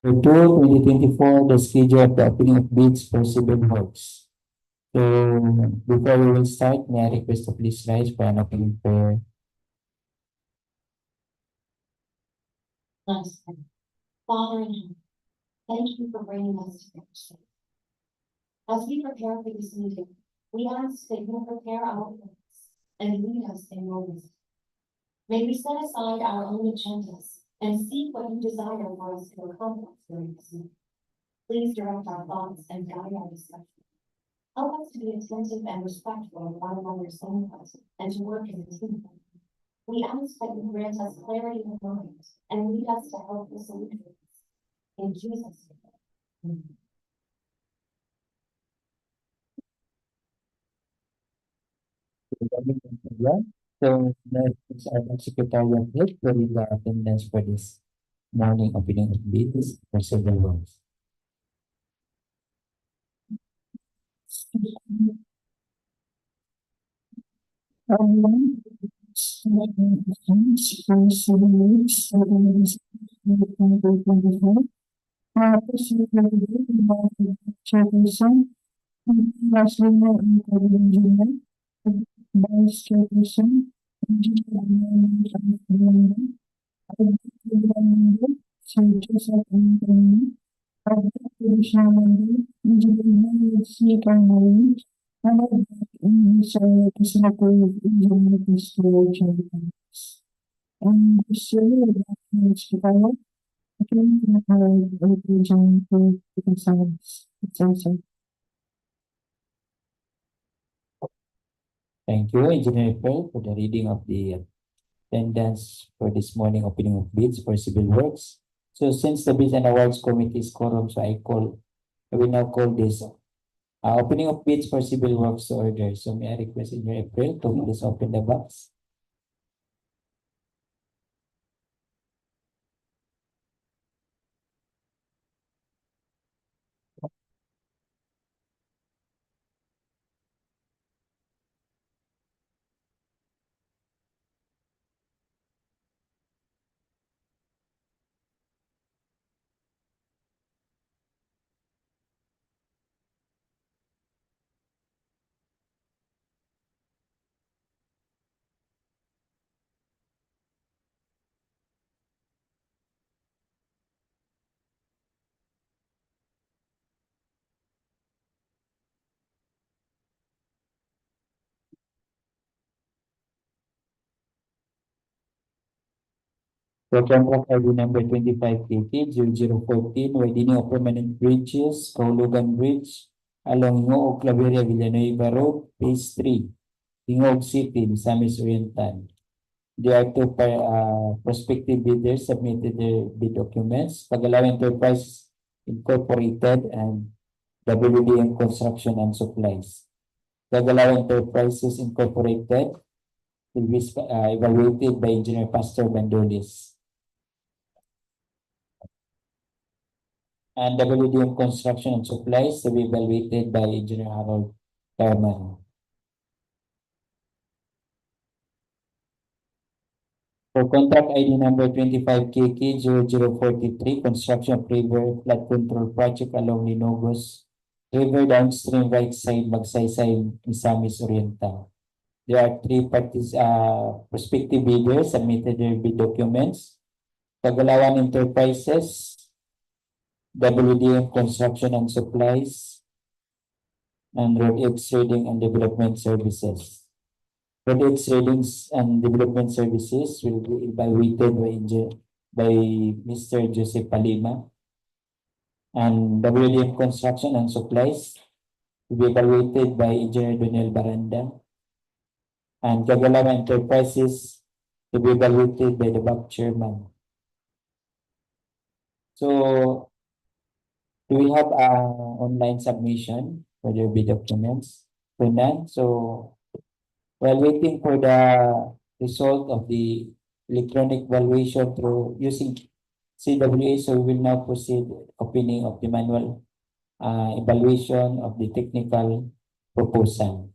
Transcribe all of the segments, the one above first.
For 2024, the schedule of the opening of bids for civil works. So before we will start, may I request to please rise for an opening prayer. Let's pray. Father in heaven, thank you for bringing us together. As we prepare for this meeting, we ask that you prepare our hearts and lead us in your wisdom. May we set aside our own agendas and seek what you desire for us to accomplish during this meeting. Please direct our thoughts and guide our discussion. Help us to be attentive and respectful of one another's input and to work as a team. We ask that you grant us clarity of mind and lead us to helpful solutions. In Jesus' name. So let's our secretarial head to read the attendance for this morning opening of bids for civil works. Thank you, Engineer April, for the reading of the attendance for this morning opening of bids for civil works. So since the Bids and Awards Committee is quorum, so I will now call this opening of bids for civil works to order. So may I request Engineer April to please open the box. For contract ID number 25KT-0014, widening of permanent bridges, Kahulugan Bridge, along Gingoog-Claveria-Villanueva Road, Phase 3, Gingoog City, Misamis Oriental. There are two prospective bidders submitted their bid documents. Pagalaw Enterprise Incorporated and WDM Construction and Supplies. Pagalaw Enterprises Incorporated will be evaluated by Engineer Pastor Bandolis. And WDM Construction and Supplies to be evaluated by Engineer Harold Thurman. For contract ID number 25KK0043, construction of river flood control project along Linugos, river downstream right side, Magsaysay, Misamis Oriental. There are three parties, prospective bidders submitted their bid documents. Tagalawan Enterprises, WDM Construction and Supplies, and Road X Trading and Development Services. Road X Trading and Development Services will be evaluated by Mr. Joseph Palima, and WDM Construction and Supplies will be evaluated by Engineer Daniel Baranda, and Gagalawa Enterprises will be evaluated by the bank chairman. So, do we have online submission for their bid documents? For none. So, while waiting for the result of the electronic valuation through using CWA, so we will now proceed opening of the manual evaluation of the technical proposal.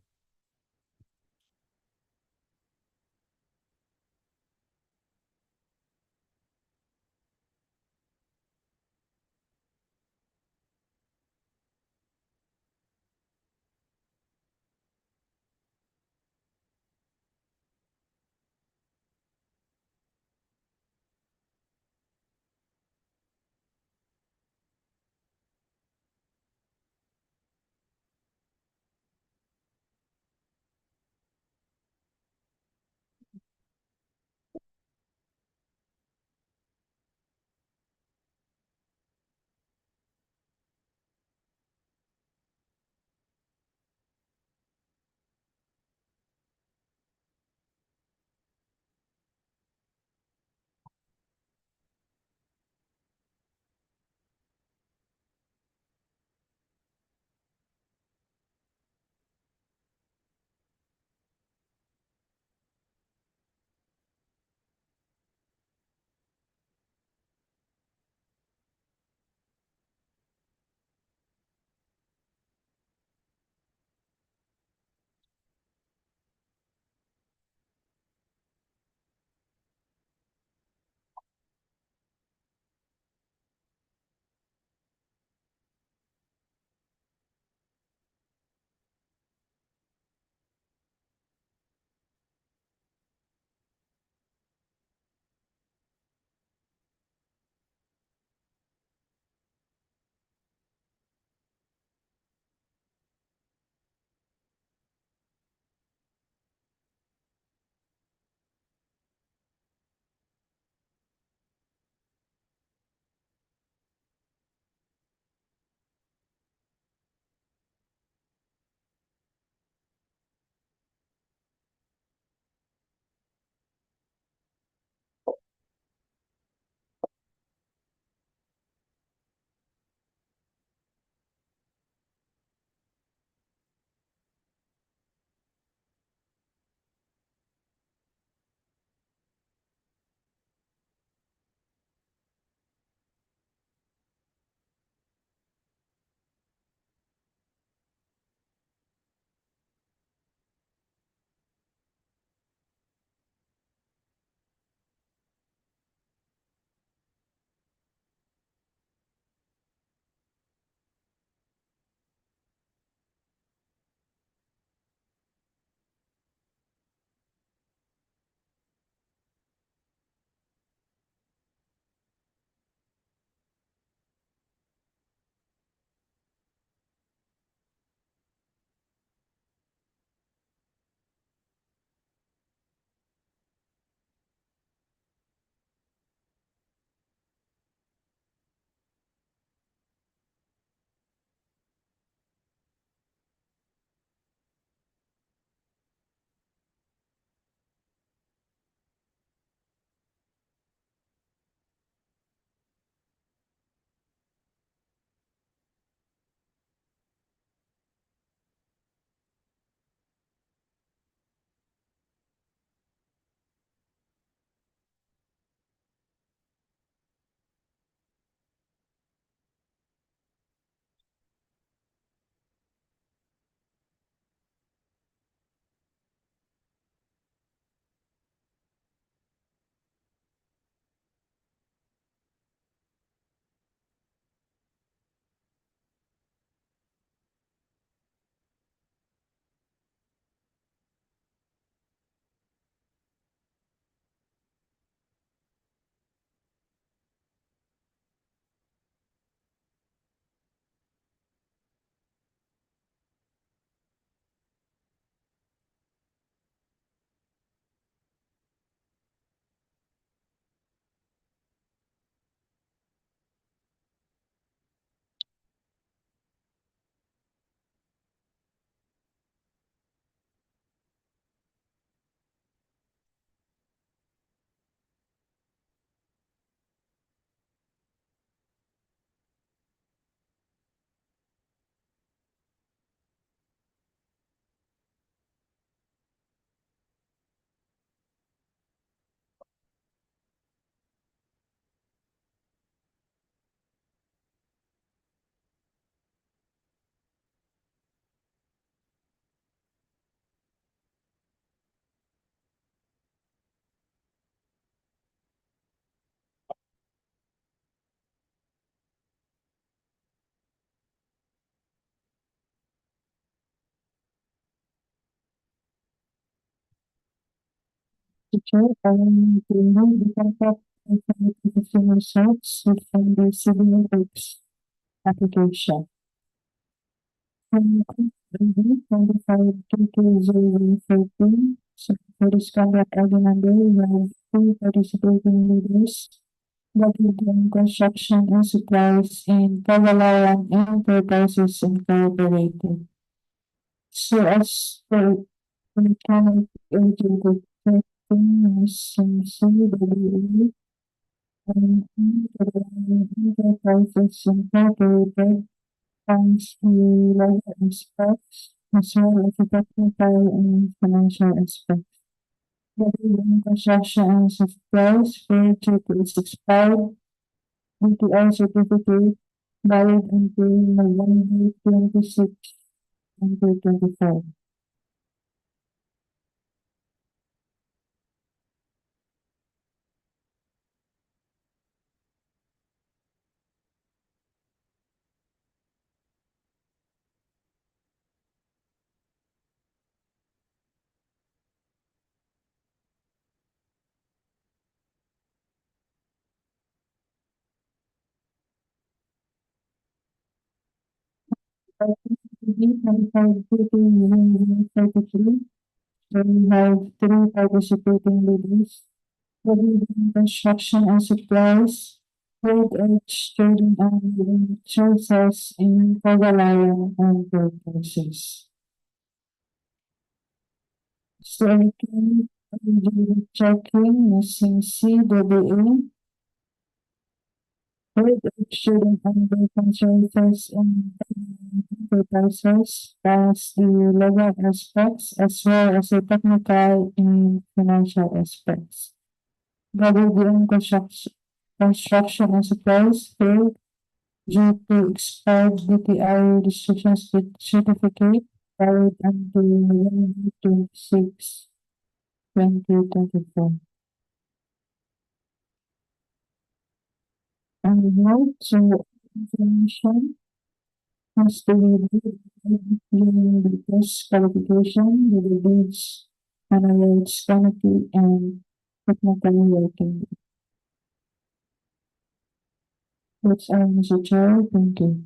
Chair, I am to move the contract and certification results from the civil works application. From the 25-22-014, so for this contract item number, we have two participating leaders, Kahulugan Construction and Supplies in Kahulugan Enterprises Incorporated. So as for the county eligible CWE and enterprises incorporated funds the legal aspects as well as the technical and financial aspects. The construction and supplies for its expired DPWH certificate valid until November 26, 2024. We have three participating leaders, Kahulugan Construction and Supplies, Road Edge Trading and Sources in Kahulugan and Purposes. So I can do checking using CWA, Road Edge Trading and Sources in Purposes as the legal aspects as well as the technical and financial aspects. Kahulugan construction and supplies failed due to expired DTI registration certificate valid until November 26, 2024. And note, so information has to be reviewed during the test qualification with the bids and awards committee and technical working group. That's all, Mr. Chair. Thank you.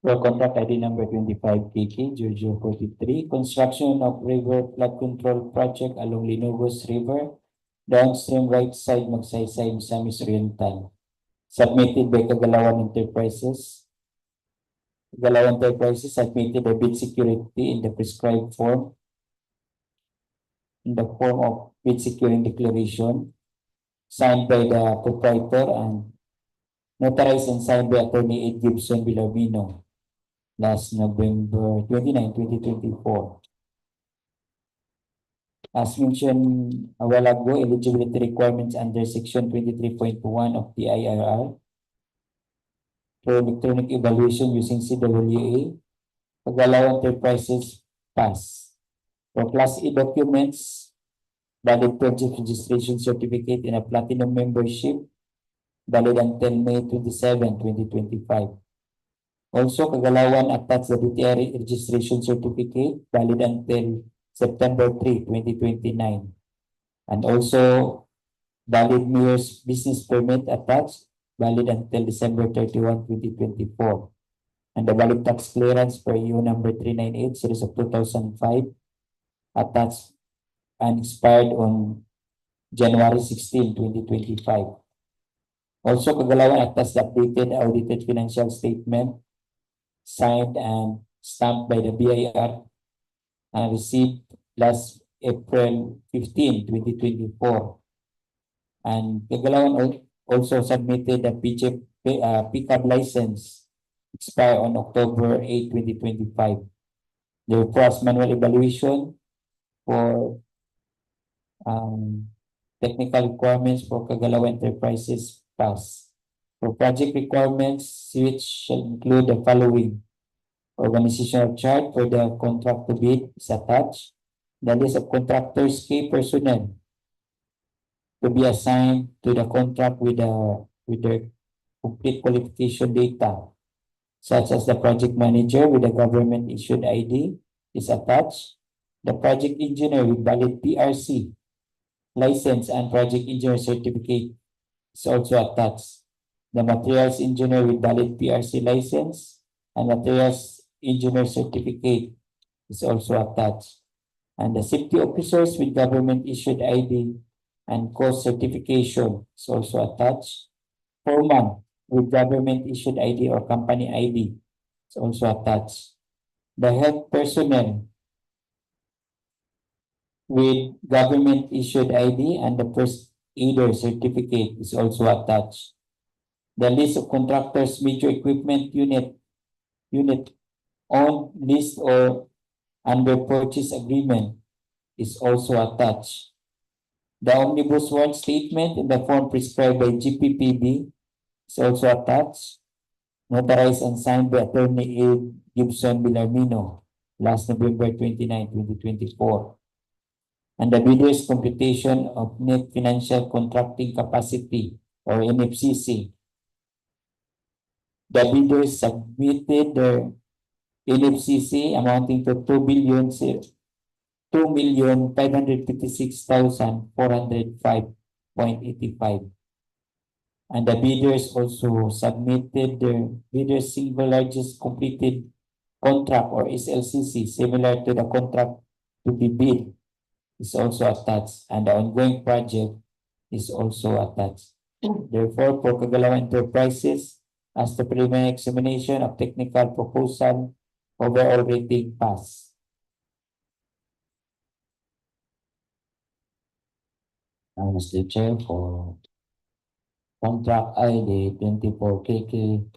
For contract ID number 25 KK 0043, construction of river flood control project along Linugos River, downstream right side Magsaysay Misamis Oriental. Submitted by Kahulugan Enterprises. Kahulugan Enterprises submitted a bid security in the prescribed form, in the form of bid security declaration, signed by the proprietor and notarized and signed by Attorney Ed Gibson Villamino last November 29, 2024. As mentioned a while ago, eligibility requirements under Section 23.1 of the IRR for electronic evaluation using CWA, Kahulugan Enterprises pass. For Class E documents, valid project registration certificate in a platinum membership, valid until May 27, 2025. Also, Kahulugan attached the DTI registration certificate, valid until September 3, 2029. And also, valid mayor's business permit attached, valid until December 31, 2024. And the valid tax clearance for EU number 398, series of 2005, attached and expired on January 16, 2025. Also, Kahulugan attached the updated audited financial statement, signed and stamped by the BIR and received last April 15, 2024. And Kahulugan also submitted a pickup license expire on October 8, 2025. The first manual evaluation for technical requirements for Kahulugan Enterprises pass. For project requirements, which shall include the following: organizational chart for the contract to bid is attached. The list of contractors' key personnel to be assigned to the contract with their complete qualification data, such as the project manager with the government issued ID is attached. The project engineer with valid PRC license and project engineer certificate is also attached. The materials engineer with valid PRC license and materials engineer certificate is also attached. And the safety officers with government issued ID and course certification is also attached. Foreman with government issued ID or company ID is also attached. The health personnel with government issued ID and the first aider certificate is also attached. The list of contractors major equipment unit on list or under purchase agreement is also attached. The omnibus warrant statement in the form prescribed by GPPB is also attached, notarized and signed by Attorney Ed Gibson Villamino last November 29, 2024. And the bidder's computation of net financial contracting capacity or NFCC. The bidders submitted their NFCC amounting to 2,556,405.85. And the bidders also submitted their bidder's single largest completed contract or SLCC similar to the contract to be bid is also attached, and the ongoing project is also attached. Therefore, for Kahulugan Enterprises, as the preliminary examination of technical proposal, overall rating pass. Mr. Chair, for contract ID 24KK,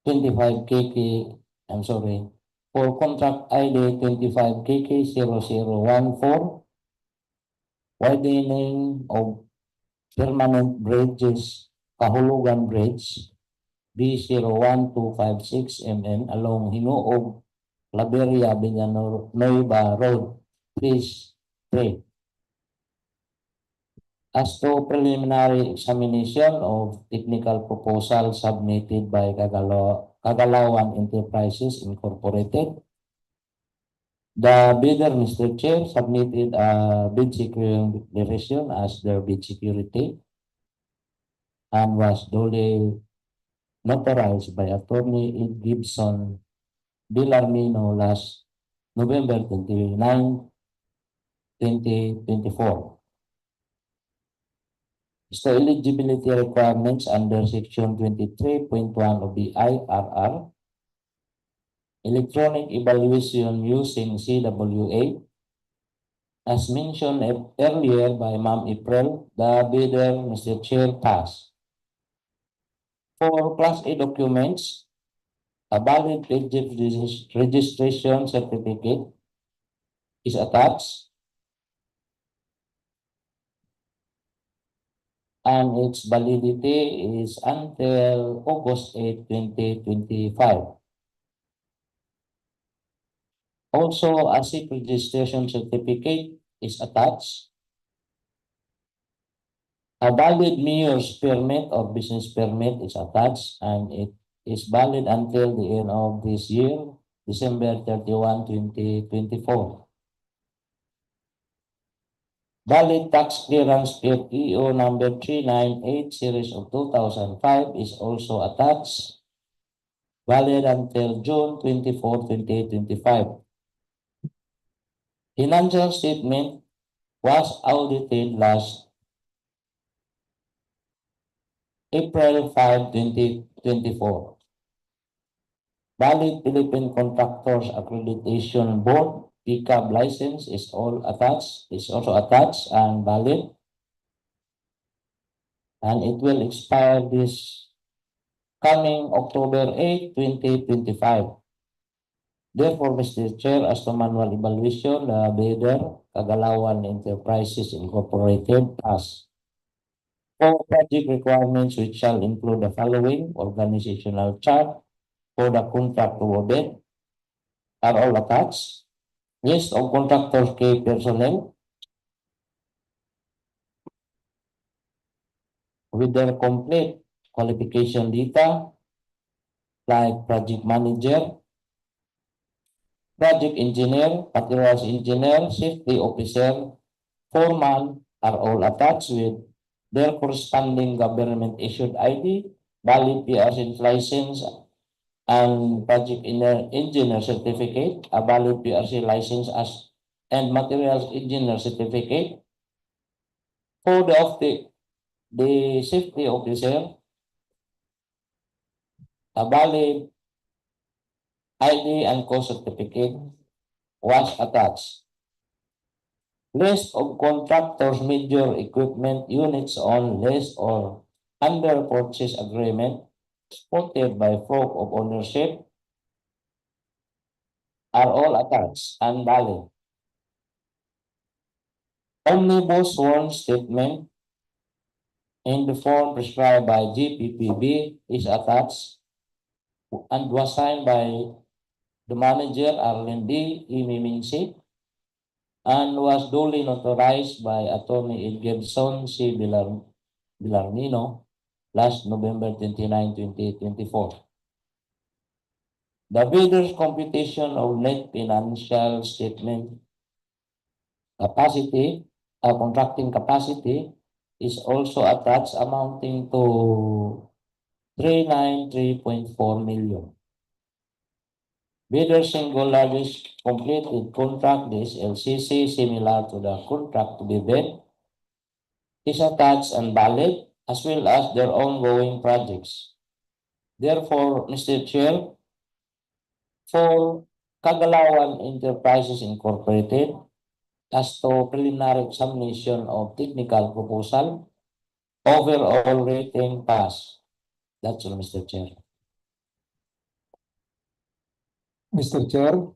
25KK, I'm sorry, for contract ID 25KK0014, widening of permanent bridges, Kahulugan Bridge, B01256 mm along Gingoog-Claveria-Villanueva Road, Phase 3. As to preliminary examination of technical proposal submitted by Kahulugan Enterprises Incorporated, the bidder, Mr. Chair, submitted a bid security declaration as their bid security and was duly notarized by Attorney Ed Gibson Villarmino last November 29, 2024. The eligibility requirements under Section 23.1 of the IRR, electronic evaluation using CWA, as mentioned earlier by Ma'am April, the bidder, Mr. Chair, pass. For Class A documents, a valid registration certificate is attached, and its validity is until August 8, 2025. Also, a SIP registration certificate is attached. A valid mayor's permit or business permit is attached, and it is valid until the end of this year, December 31, 2024. Valid tax clearance DEO number 398 series of 2005 is also attached, valid until June 24, 2025. Financial statement was audited last April 5, 2024. Valid Philippine Contractors Accreditation Board PCAB license is also attached and valid, and it will expire this coming October 8, 2025. Therefore, Mr. Chair, as to manual evaluation, the bidder, Kahulugan Enterprises Incorporated, pass. For project requirements, which shall include the following: organizational chart for the contract awarded are all attached. List of contractors key personnel with their complete qualification data, like project manager, project engineer, materials engineer, safety officer, foreman are all attached with their corresponding government issued ID, valid PRC license, and project engineer certificate, a valid PRC license and materials engineer certificate. For the safety officer, a valid ID and course certificate was attached. List of contractors' major equipment units on list or under purchase agreement supported by proof of ownership are all attached and valid. Omnibus sworn statement in the form prescribed by GPPB is attached and was signed by the manager Arlen D. Imiminsi and was duly notarized by Attorney Ed Gibson C. Villarmino last November 29, 2024. The bidder's computation of net financial statement capacity, contracting capacity, is also attached, amounting to 393.4 million. Bidder single largest completed contract, this LCC, similar to the contract to be bid, is attached and valid, as well as their ongoing projects. Therefore, Mr. Chair, for Kahulugan Enterprises Incorporated, as to preliminary examination of technical proposal, overall rating pass. That's all, Mr. Chair. Mr. Chair,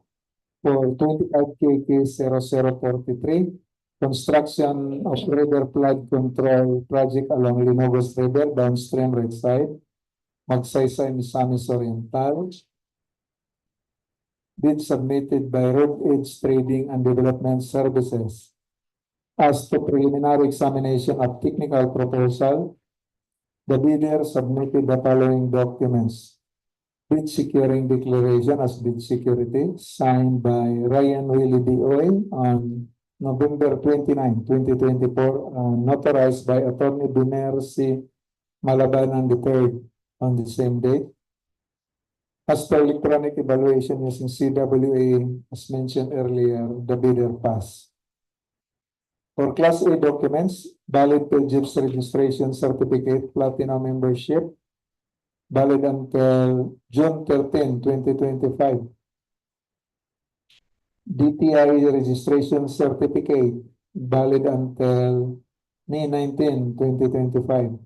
for 25 KK 0043, construction of river flood control project along Linugos River, downstream right side, Magsaysay Misamis Oriental. Bid submitted by Road Edge Trading and Development Services. As to preliminary examination of technical proposal, the bidder submitted the following documents: bid securing declaration as bid security, signed by Ryan Willie DOA on November 29, 2024, notarized by Attorney Biner C. Malabanan III, on the same day. As per electronic evaluation using CWA, as mentioned earlier, the bidder passed. For Class A documents, valid PGIPS registration certificate, platinum membership, valid until June 13, 2025. DTI registration certificate, valid until May 19, 2025.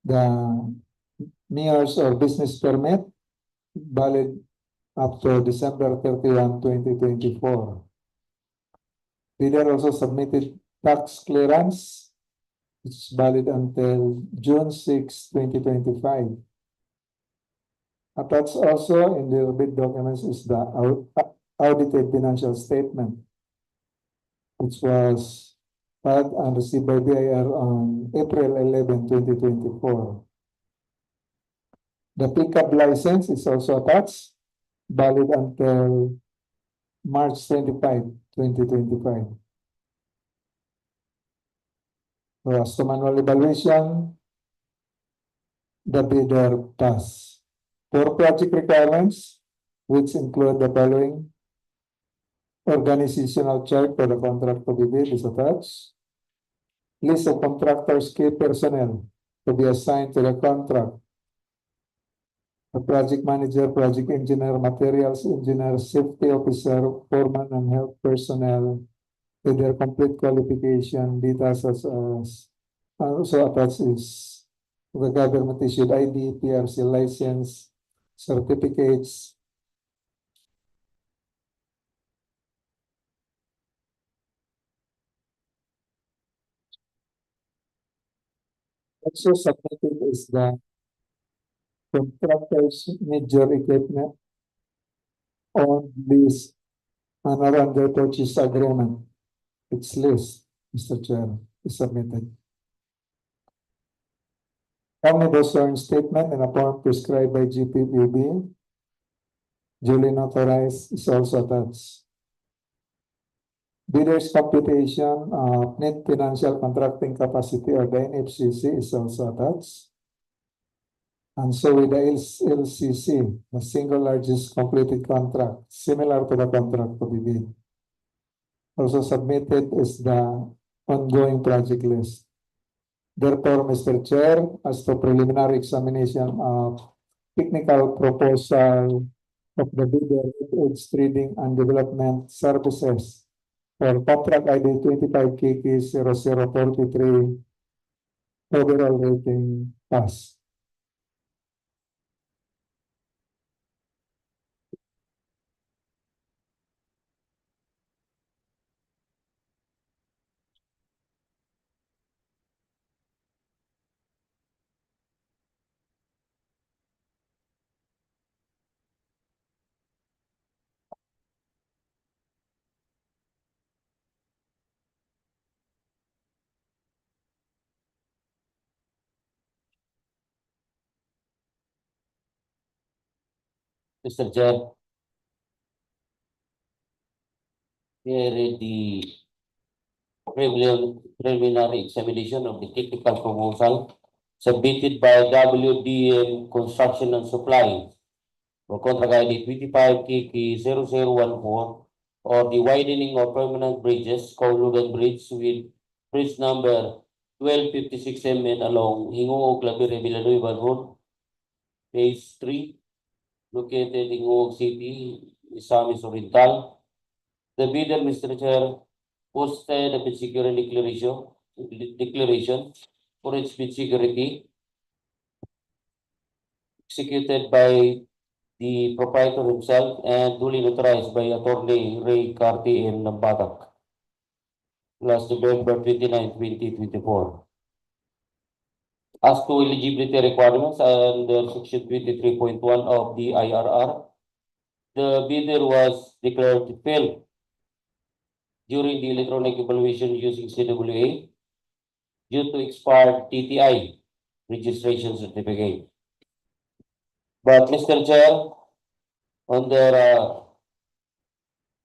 The NIOS or business permit, valid up to December 31, 2024. Bidder also submitted tax clearance, which is valid until June 6, 2025. Attached also in the bid documents is the audited financial statement, which was filed and received by BIR on April 11, 2024. The pickup license is also attached, valid until March 25, 2025. So as to manual evaluation, the bidder passed. For project requirements, which include the following: organizational chart for the contract to be bid is attached. List of contractors' key personnel to be assigned to the contract. The project manager, project engineer, materials engineer, safety officer, foreman, and health personnel with their complete qualification, details such as also attached is the government issued ID, PRC license, certificates. Also submitted is the contractor's major equipment on lease and under purchase agreement. Its list, Mr. Chair, is submitted. Omnibus earned statement in a form prescribed by GPPB, duly notarized, is also attached. Bidder's computation of net financial contracting capacity or the NFCC is also attached. And so with the LCC, the single largest completed contract, similar to the contract to be bid. Also submitted is the ongoing project list. Therefore, Mr. Chair, as to preliminary examination of technical proposal of the bidder with trading and development services for contract ID 25KK0043, overall rating pass. Mr. Chair, here is the preliminary examination of the technical proposal submitted by WDM Construction and Supply for contract ID 25KK0014 or the widening of permanent bridges, Kahulugan Bridge with bridge number 1256 MN along Gingoog-Claveria-Villanueva Road, Phase 3, located in Gingoog City, Misamis Oriental. The bidder, Mr. Chair, posted a bid security declaration for its bid security executed by the proprietor himself and duly notarized by Attorney Ray Carty in Nambatak last November 29, 2024. As to eligibility requirements under Section 23.1 of the IRR, the bidder was declared to fail during the electronic evaluation using CWA due to expired TTI registration certificate. But Mr. Chair, on their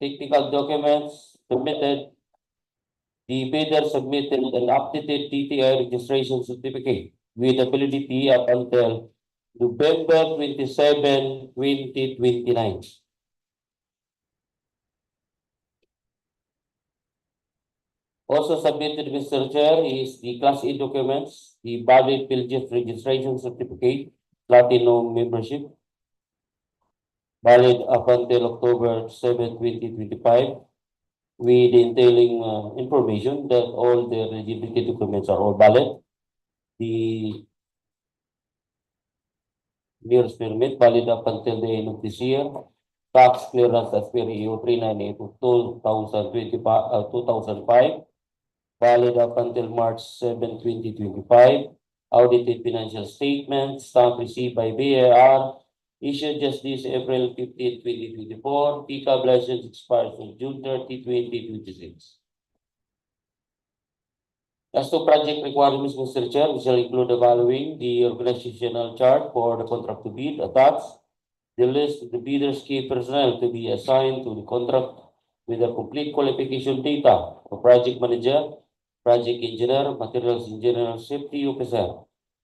technical documents submitted, the bidder submitted an updated TTI registration certificate with validity up until November 27, 2029. Also submitted, Mr. Chair, is the Class A documents, the valid PhilGF registration certificate, platinum membership, valid up until October 7, 2025, with entailing information that all the eligibility documents are all valid. The mayor's permit valid up until the end of this year. Tax clearance as per EO 398 of 2005, valid up until March 7, 2025. Audited financial statement, stamp received by BAR, issued just this April 15, 2024. PCAB license expires on June 30, 2026. As to project requirements, Mr. Chair, we shall include the following: the organizational chart for the contract to bid attached, the list of the bidder's key personnel to be assigned to the contract with the complete qualification data of project manager, project engineer, materials engineer, safety officer,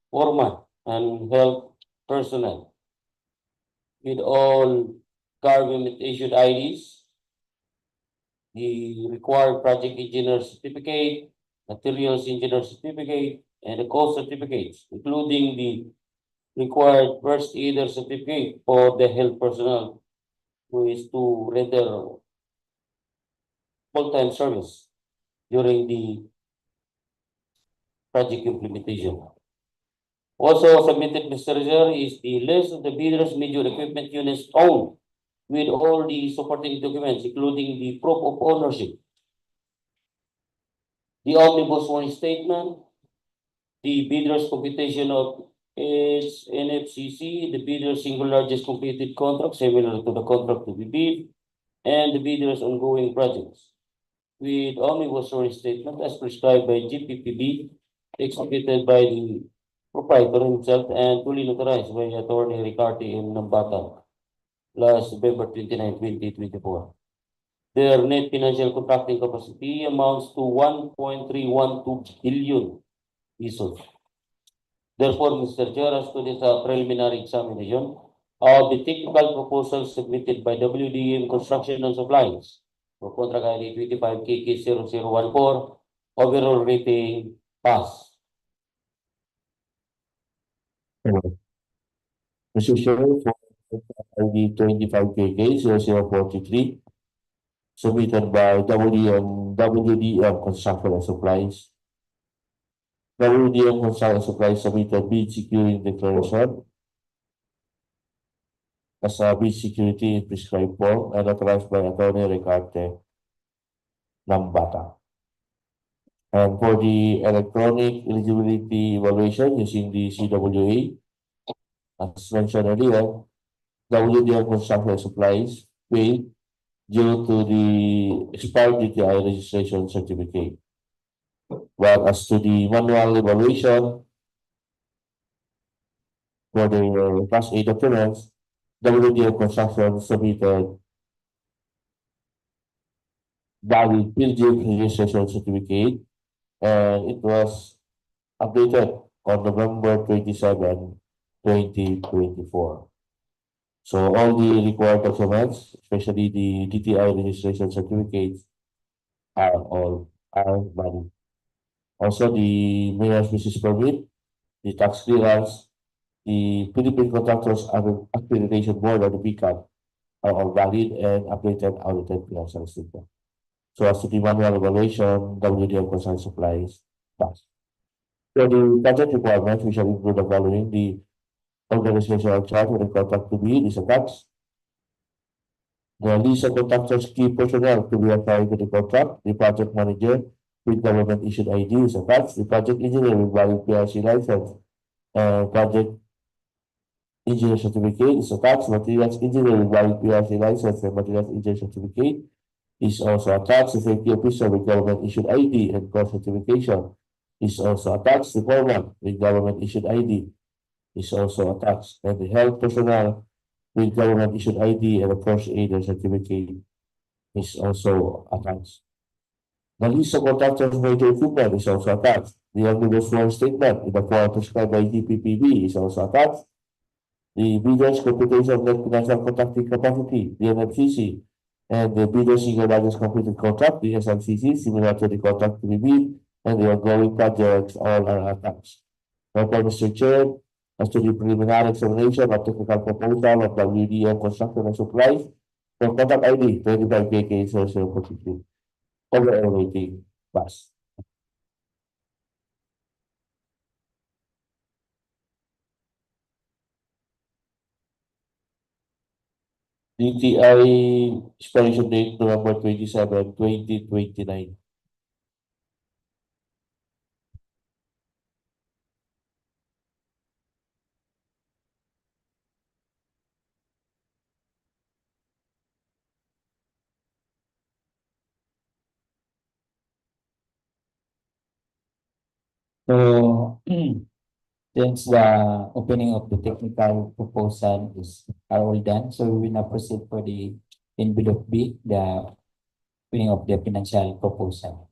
foreman, and health personnel, with all government-issued IDs, the required project engineer certificate, materials engineer certificate, and the cost certificates, including the required first aider certificate for the health personnel who is to render full-time service during the project implementation. Also submitted, Mr. Chair, is the list of the bidders' major equipment units owned, with all the supporting documents, including the proof of ownership, the omnibus warning statement, the bidder's computation of its NFCC, the bidder's single largest completed contract similar to the contract to be bid, and the bidder's ongoing projects, with omnibus warning statement as prescribed by GPPB, executed by the proprietor himself and fully notarized by Attorney Ricarte M. Nambata last November 29, 2024. Their net financial contracting capacity amounts to 1.312 billion pesos. Therefore, Mr. Chair, as to this preliminary examination of the technical proposals submitted by WDM Construction and Supplies for contract ID 25 KK0014, overall rating pass. Mr. Chair, for ID 25KK0043, submitted by WDM Construction and Supplies. WDM Construction and Supplies submitted bid security declaration as a bid security in prescribed form and authorized by Attorney Ricarte Nambata. And for the electronic eligibility evaluation using the CWA, as mentioned earlier, WDM Construction Supplies failed due to the expired DTI registration certificate. While as to the manual evaluation for the Class A documents, WDM Construction submitted valid PhilGF registration certificate, and it was updated on November 27, 2024. So all the required documents, especially the DTI registration certificates, are valid. Also, the mayor's business permit, the tax clearance, the Philippine Contractors Accreditation Board, or the PCAB, are all valid and updated audited financial statement. So as to the manual evaluation, WDM Concern Supplies pass. For the budget requirements, we shall include the following: the organizational chart for the contract to be is attached. The list of contractors' key personnel to be assigned to the contract, the project manager with government issued ID is attached, the project engineer with valid PRC license, project engineer certificate is attached, materials engineer with valid PRC license and materials engineer certificate is also attached, the safety officer with government issued ID and cost certification is also attached, the foreman with government issued ID is also attached, and the health personnel with government issued ID and a first aider certificate is also attached. The list of contractors' major equipment is also attached. The omnibus warning statement in the form prescribed by DPPB is also attached. the bidder's computation of net financial contracting capacity, the NFCC, and the bidder's single largest completed contract, the SMCC, similar to the contract to be bid, and the ongoing projects all are attached. Therefore, Mr. Chair, as to the preliminary examination of technical proposal of WDO Construction and Supplies for contract ID 25KK0043, overall rating pass. DTI expiration date November 27, 2029. So, since the opening of the technical proposal are all done, so we will now proceed for the envelope B, the opening of the financial proposal.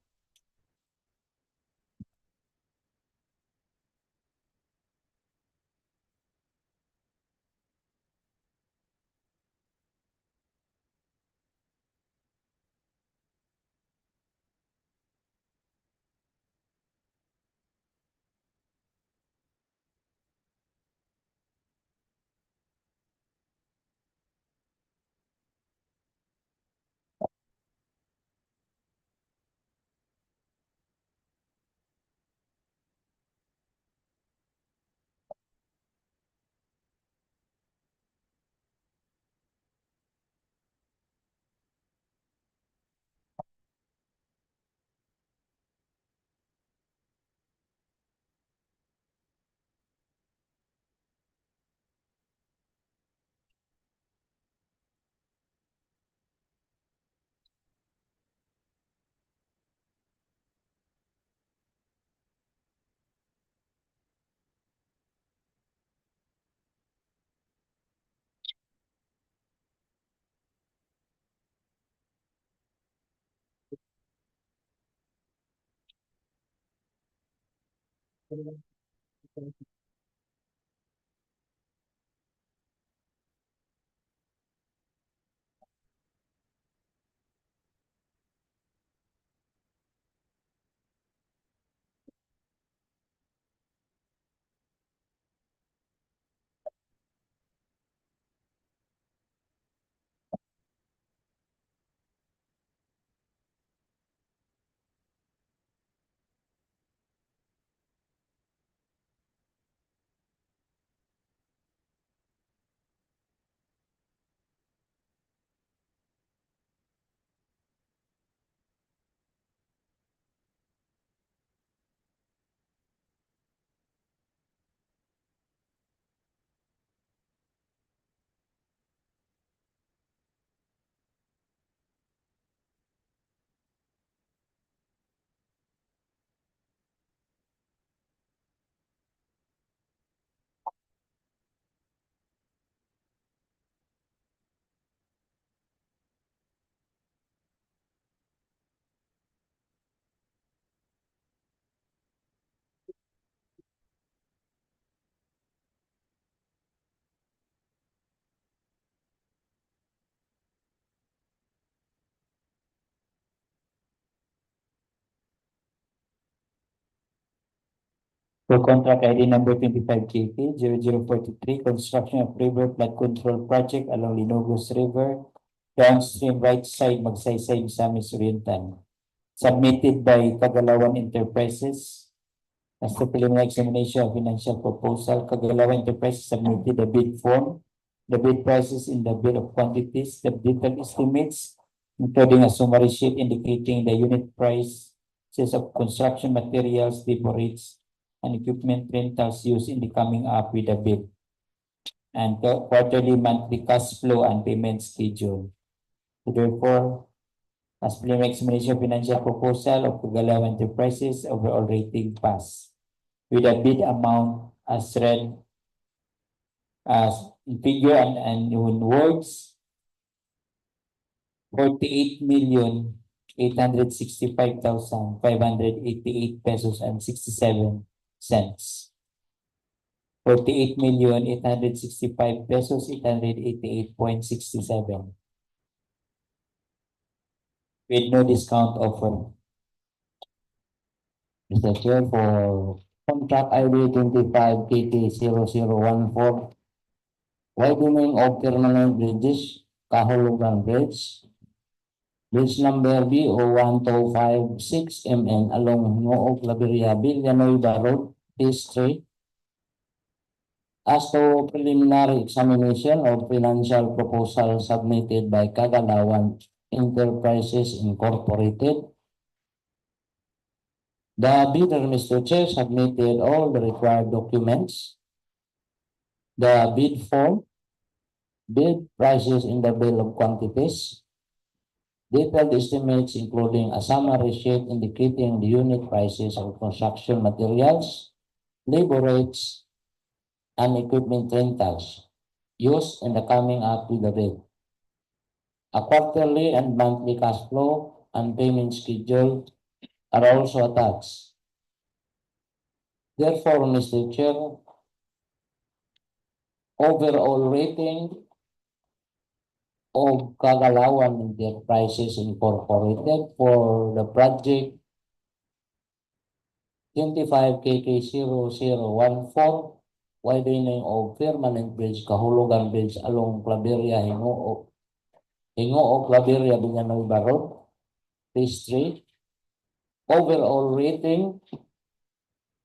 For contract ID number 25KK0043, construction of river flood control project along Linugos River, downstream right side Magsaysay, Misamis Oriental. Submitted by Kahulugan Enterprises. As the preliminary examination of financial proposal, Kahulugan Enterprises submitted the bid form, the bid prices in the bid of quantities, the detailed estimates, including a summary sheet indicating the unit price, sales of construction materials, depot rates, and equipment rentals used in the coming up with the bid, and quarterly monthly cash flow and payment schedule. So therefore, as preliminary examination of financial proposal of Kahulugan Enterprises, overall rating pass, with a bid amount as read as in figure and in words, 48,865,588 pesos and 67 cents. 48,865 pesos, 888.67. With no discount offer. Mr. Chair, for contract ID 25KT0014, widening of permanent bridges, Kahulugan Bridge, bridge number BO1256MN along Gingoog-Claveria-Villanueva Road, Phase 3. As to preliminary examination of financial proposal submitted by Kahulugan Enterprises Incorporated, the bidder, Mr. Chair, submitted all the required documents. The bid form, bid prices in the bill of quantities, detailed estimates including a summary sheet indicating the unit prices of construction materials, labor rates, and equipment rentals used in the coming up with the bid. A quarterly and monthly cash flow and payment schedule are also attached. Therefore, Mr. Chair, overall rating of Kahulugan Enterprises Incorporated for the project 25KK0014, widening of permanent bridge, Kahulugan Bridge along Gingoog-Claveria-Villanueva Road, Phase 3. Overall rating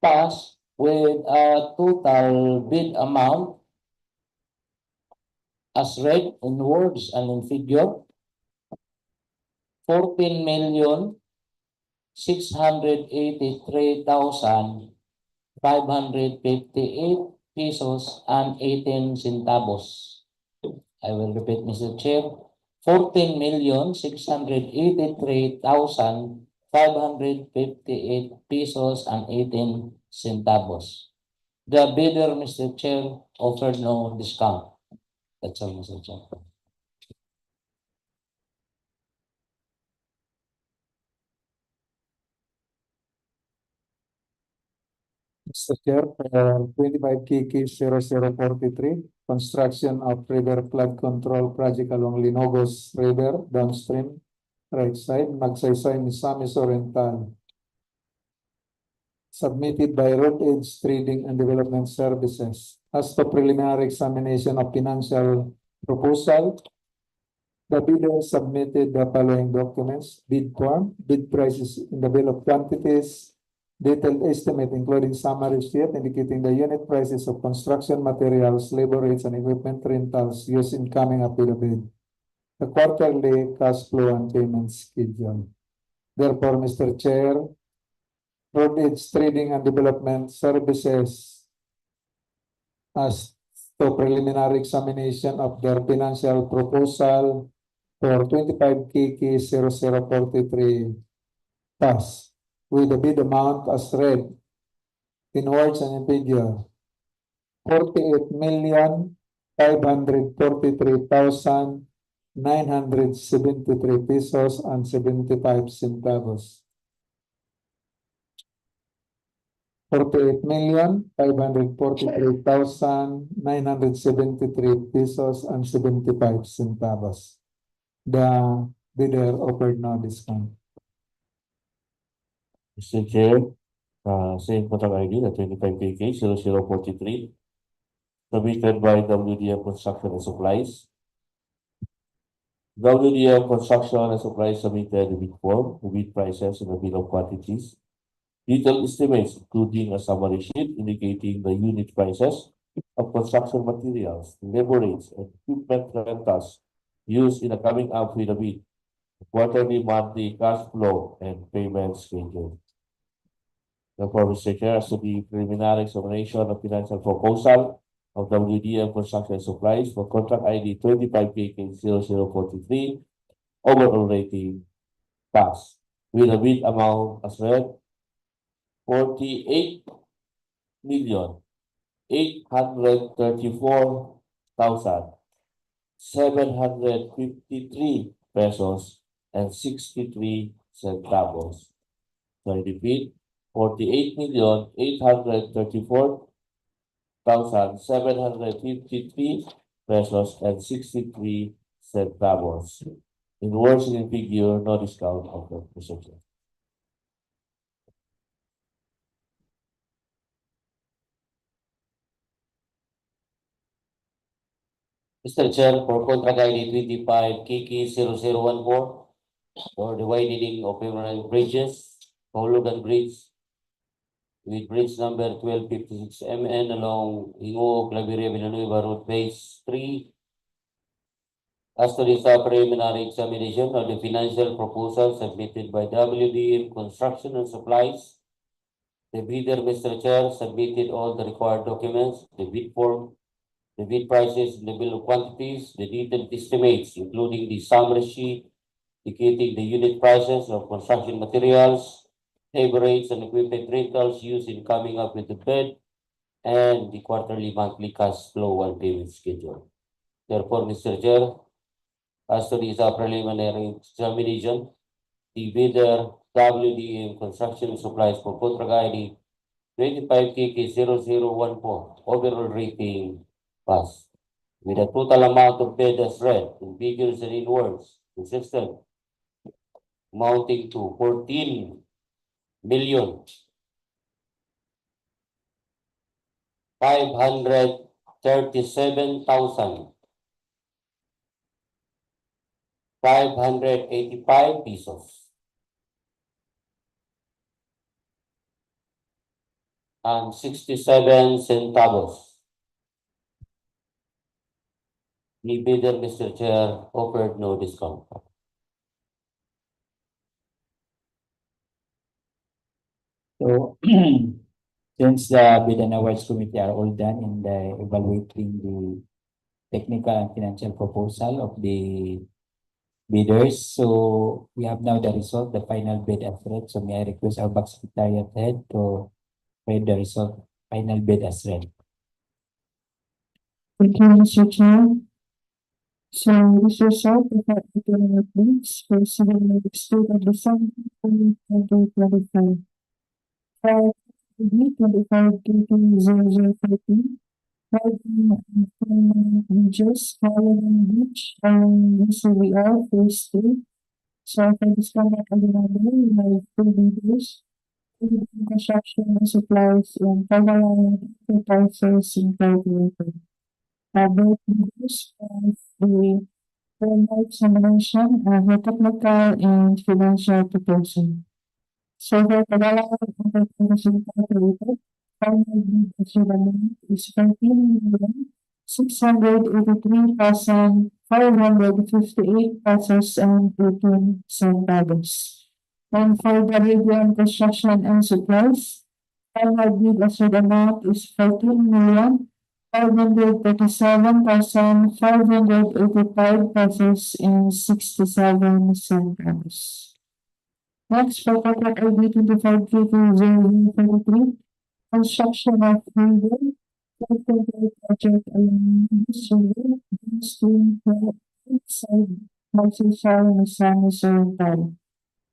pass with a total bid amount as read in words and in figure, 14,683,558 pesos and 18 centavos. I will repeat, Mr. Chair, 14,683,558 pesos and 18 centavos. The bidder, Mr. Chair, offered no discount. That's all, Mr. Chair. Mr. Chair, for 25KK0043, construction of river flood control project along Linugos River, Downstream, right side, Magsaysay, Misamis Oriental. Submitted by Road Edge Trading and Development Services. As to preliminary examination of financial proposal, the bidder submitted the following documents: bid form, bid prices in the bill of quantities, detailed estimate including summary sheet indicating the unit prices of construction materials, labor rates, and equipment rentals used in coming up with a bid, the quarterly cash flow and payment schedule. Therefore, Mr. Chair, Road Edge Trading and Development Services, as to preliminary examination of their financial proposal for 25KK0043 pass with the bid amount as read in words and in figure, 48,543,973 pesos and 75 centavos. 48,543,973 pesos and 75 centavos. The bidder offered no discount. Mr. Chair, same contract ID, the 25KK0043, submitted by WDM Construction and Supplies. WDM Construction and Supplies submitted the bid form, the bid prices, and the bill of quantities. Detailed estimates, including a summary sheet indicating the unit prices of construction materials, labor rates, and equipment rentals used in the coming up with a bid, quarterly, monthly cash flow, and payment schedule. Therefore, Mr. Chair, as to the preliminary examination of financial proposal of WDM Construction and Supplies for contract ID 25KK0043, overall rating pass with a bid amount as read, 48,834,753 pesos and 63 centavos. So I repeat, 48,834,753 thousand 753 pesos and 63 centavos. In worsening figure, no discount offered, Mr. Chair. Mr. Chair, for contract ID 25 KK0014 for the widening of permanent bridges, Kahulugan Bridge with bridge number 1256 MN along Gingoog-Claveria-Villanueva Road Phase 3. As to the preliminary examination of the financial proposal submitted by WDM Construction and Supplies, the bidder, Mr. Chair, submitted all the required documents, the bid form, the bid prices, the bill of quantities, the detailed estimates, including the summary sheet indicating the unit prices of construction materials, labor rates, and equipment rentals used in coming up with the bid, and the quarterly monthly cash flow and payment schedule. Therefore, Mr. Chair, as to this preliminary examination, the bidder WDM Construction Supplies for contract ID 25KK0014 overall rating pass with a total amount of bid as read in figures and in words consistent amounting to 14,537,585 pesos and 67 centavos. The bidder, Mr. Chair, offered no discount. So, since the bid and awards committee are all done in the evaluating the technical and financial proposal of the bidders, so we have now the result, the final bid as read. So may I request our back secretariat head to read the result, final bid as read. Thank you, Mr. Chair. So this result of our economic bids for civil state of December 2025. For DPWH Misamis Oriental, bridges, Kahulugan Beach, and DCVR Phase 3. So for this contract number, we have 2 bidders, construction and supplies in Kahulugan enterprises incorporated. Both bidders have the formal examination of the technical and financial proposal. So for Kahulugan enterprises incorporated, final bid achievement is 13,683,558 pesos and 18 centavos. And for the Radiant Construction and Supplies, final bid achievement is 14,537,585 pesos and 67 centavos. Next, for contract ID 25KK0033, construction of highway, project along Downstream side Magsaysay Misamis Oriental.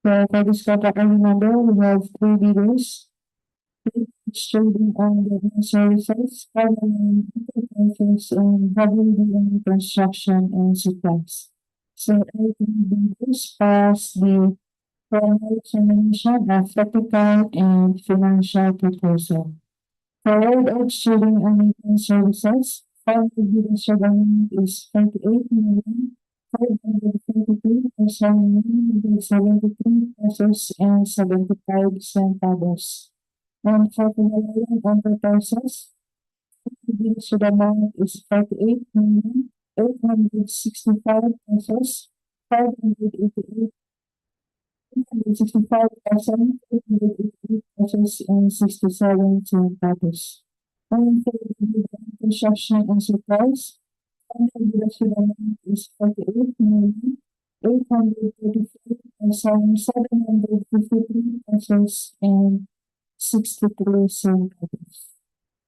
So for this contract number, we have 3 bidders, trading on the services, Kahulugan enterprises, and WDM construction and supplies. So 8 bidders pass the formal examination of technical and financial proposal. For road extruding and maintenance services, final bid achievement is 28,533,973 pesos and 75 centavos. And for Kahulugan enterprises, final bid achievement is 48,865 pesos, 565,888 pesos and 67 centavos. And for the construction and supplies, final bid achievement is 48,834,753 pesos and 63 centavos.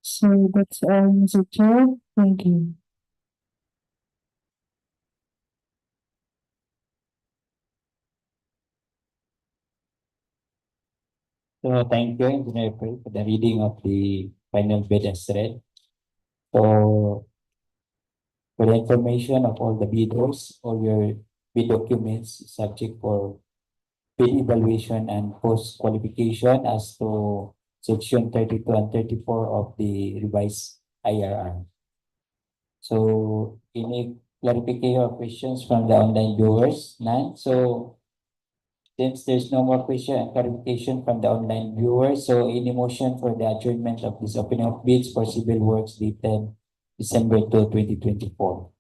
So that's all, Mr. Chair. Thank you. So thank you, Engineer Phil, for the reading of the final bid as read. So for the information of all the bidders, all your bid documents is subject for bid evaluation and post-qualification as to section 32 and 34 of the revised IRR. So any clarification or questions from the online viewers? None. So since there's no more question and clarification from the online viewers, so any motion for the adjournment of this opening of bids for civil works dated December 2, 2024.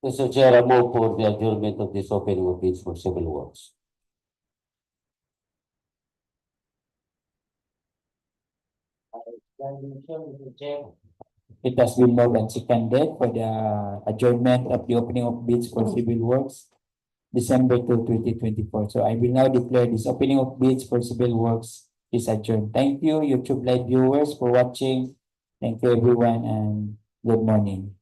Mr. Chair, I move for the adjournment of this opening of bids for civil works. It has been moved and seconded for the adjournment of the opening of bids for civil works December 2, 2024. So I will now declare this opening of bids for civil works is adjourned. Thank you, YouTube Live viewers, for watching. Thank you, everyone, and good morning.